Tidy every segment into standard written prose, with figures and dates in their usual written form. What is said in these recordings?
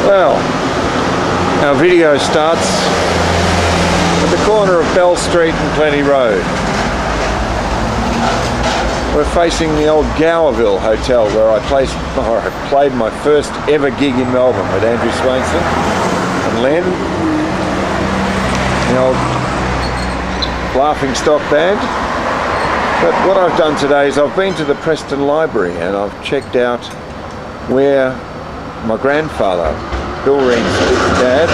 Well, our video starts at the corner of Bell Street and Plenty Road. We're facing the old Gowerville Hotel where I played my first ever gig in Melbourne with Andrew Swainson and Len, the old Laughing Stock Band. But what I've done today is I've been to the Preston Library and I've checked out where my grandfather, Bill Reid's dad,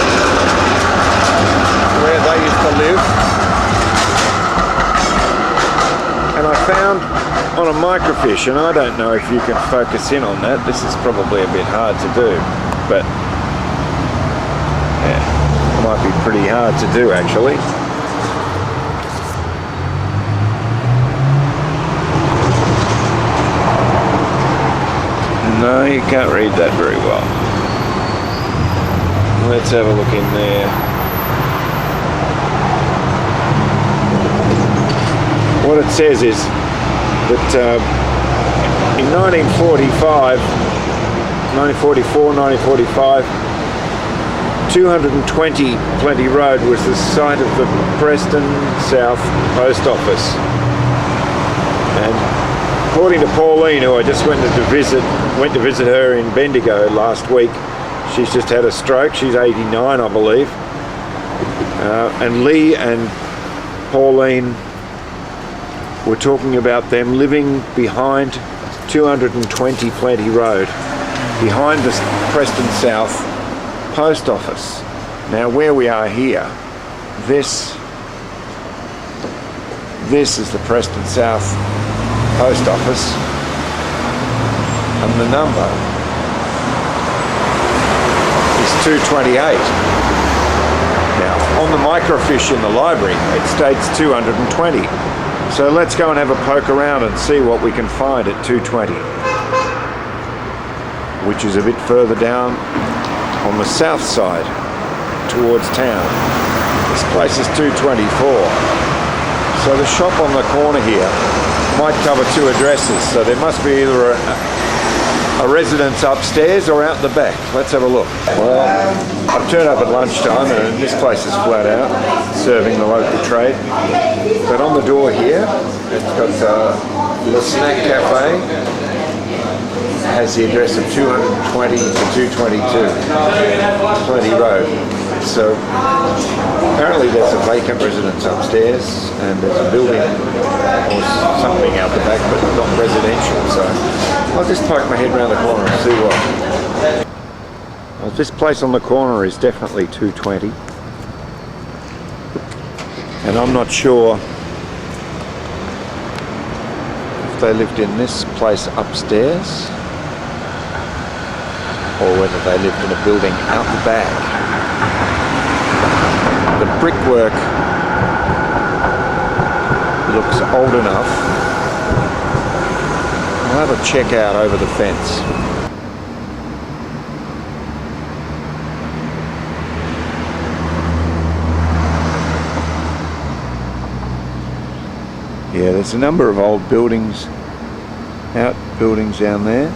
where they used to live. And I found on a microfiche, and I don't know if you can focus in on that, this is probably a bit hard to do, but yeah, it might be pretty hard to do actually. No, you can't read that very well. Let's have a look in there. What it says is that in 1944, 1945, 220 Plenty Road was the site of the Preston South Post Office. And according to Pauline, who I just went to visit her in Bendigo last week, she's just had a stroke. She's 89, I believe. And Lee and Pauline were talking about them living behind 220 Plenty Road, behind the Preston South Post Office. Now, where we are here, this is the Preston South Post Office, and the number is 228. Now, on the microfiche in the library, it states 220. So let's go and have a poke around and see what we can find at 220, which is a bit further down on the south side towards town. This place is 224. So the shop on the corner here might cover two addresses, so there must be either a residence upstairs or out the back. Let's have a look. Well, I've turned up at lunchtime and this place is flat out, serving the local trade. But on the door here, it's got the snack cafe. It has the address of 220 to 222 Plenty Road. So apparently there's a vacant residence upstairs and there's a building or something out the back, but not residential. So I'll just poke my head around the corner and see what. Well, this place on the corner is definitely 220, and I'm not sure if they lived in this place upstairs or whether they lived in a building out the back. The brickwork looks old enough. I'll have a check out over the fence. Yeah, there's a number of old buildings, outbuildings down there.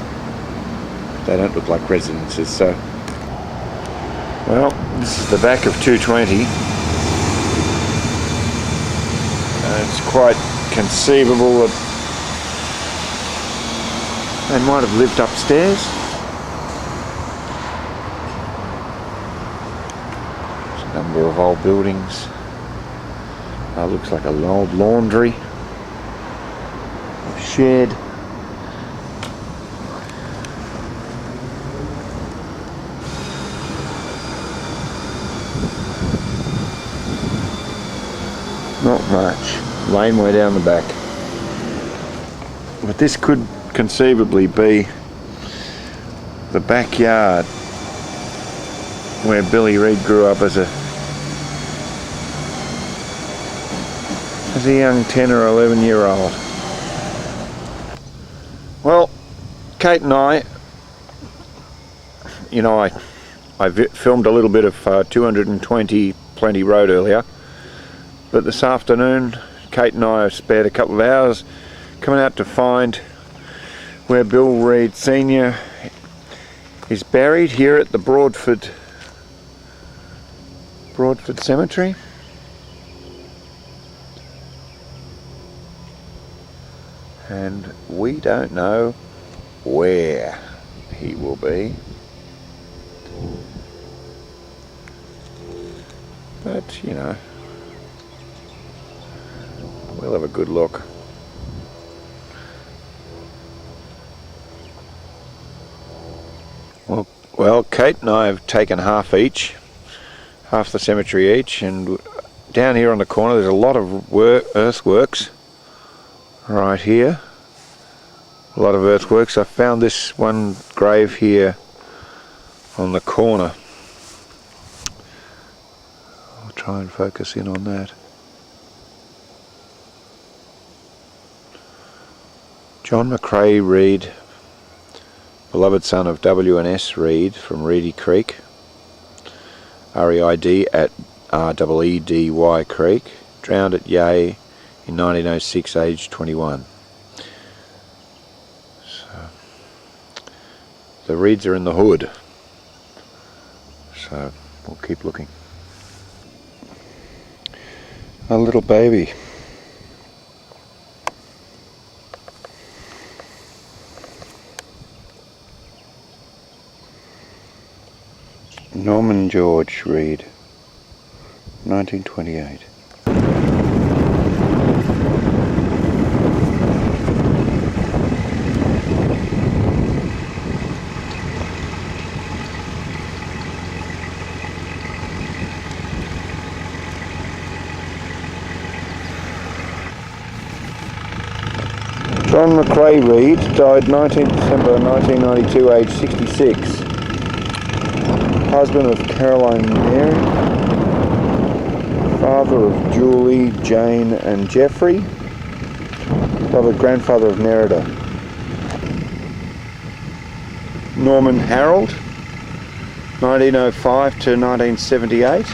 They don't look like residences, so. Well, this is the back of 220. It's quite conceivable that they might have lived upstairs. There's a number of old buildings. Looks like an old laundry. Shed. Not much. Laneway down the back. But this could conceivably be the backyard where Billy Reid grew up as a young 10 or 11-year-old. Well, Kate and I, you know, I filmed a little bit of 220 Plenty Road earlier, but this afternoon Kate and I have spared a couple of hours coming out to find where Bill Reid Sr. He's buried here at the Broadford Cemetery. And we don't know where he will be. But, you know, we'll have a good look. Well, Kate and I have taken half the cemetery each, and down here on the corner there's a lot of earthworks right here. A lot of earthworks. I found this one grave here on the corner. I'll try and focus in on that. John McCrae Reid, beloved son of W&S Reid from Reedy Creek, REID at REEDY Creek, drowned at Yea in 1906, aged 21. So, the Reids are in the hood, so we'll keep looking. A little baby. Norman George Reid, 1928. John McCrae Reid died 19th December 1992, aged 66. Husband of Caroline Mary, father of Julie, Jane and Jeffrey, beloved grandfather of Nerida. Norman Harold, 1905 to 1978,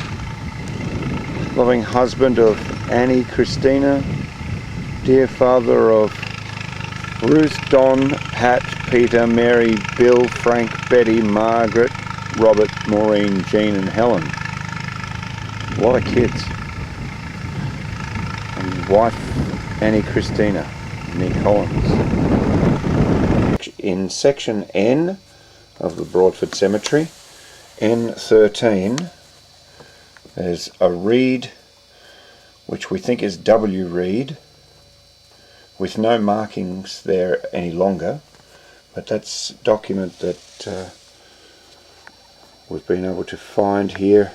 loving husband of Annie Christina, dear father of Ruth, Don, Pat, Peter, Mary, Bill, Frank, Betty, Margaret, Robert, Maureen, Jean and Helen. A lot of kids. And wife Annie Christina, Nick Hollins. In section N of the Broadford Cemetery, N13, there's a Reid, which we think is W. Reid, with no markings there any longer, but that's a document that we've been able to find here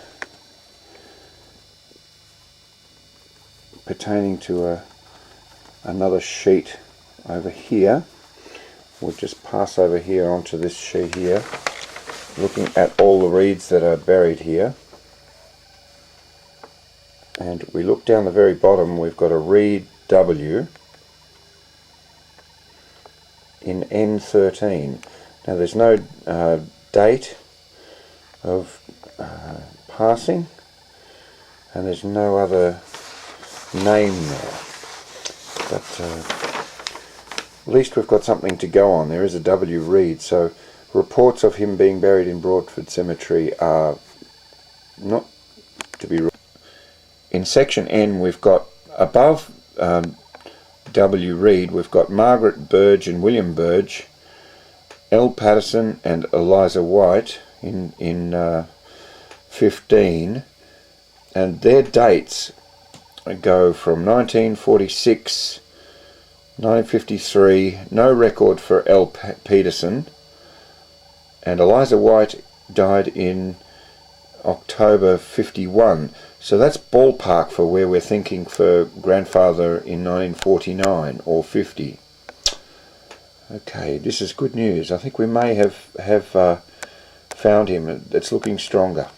pertaining to another sheet over here. We'll just pass over here onto this sheet here, looking at all the Reids that are buried here. And we look down the very bottom, we've got a Reid W in N13. Now there's no date of passing, and there's no other name there, but at least we've got something to go on. There is a W. Reid, so reports of him being buried in Broadford Cemetery are not to be. In section N we've got above W. Reid, we've got Margaret Burge and William Burge, L. Patterson and Eliza White in 15, and their dates go from 1946, 1953, no record for L. Peterson, and Eliza White died in October 51. So that's ballpark for where we're thinking for grandfather in 1949 or 50. Okay, this is good news. I think we may have found him. It's looking stronger.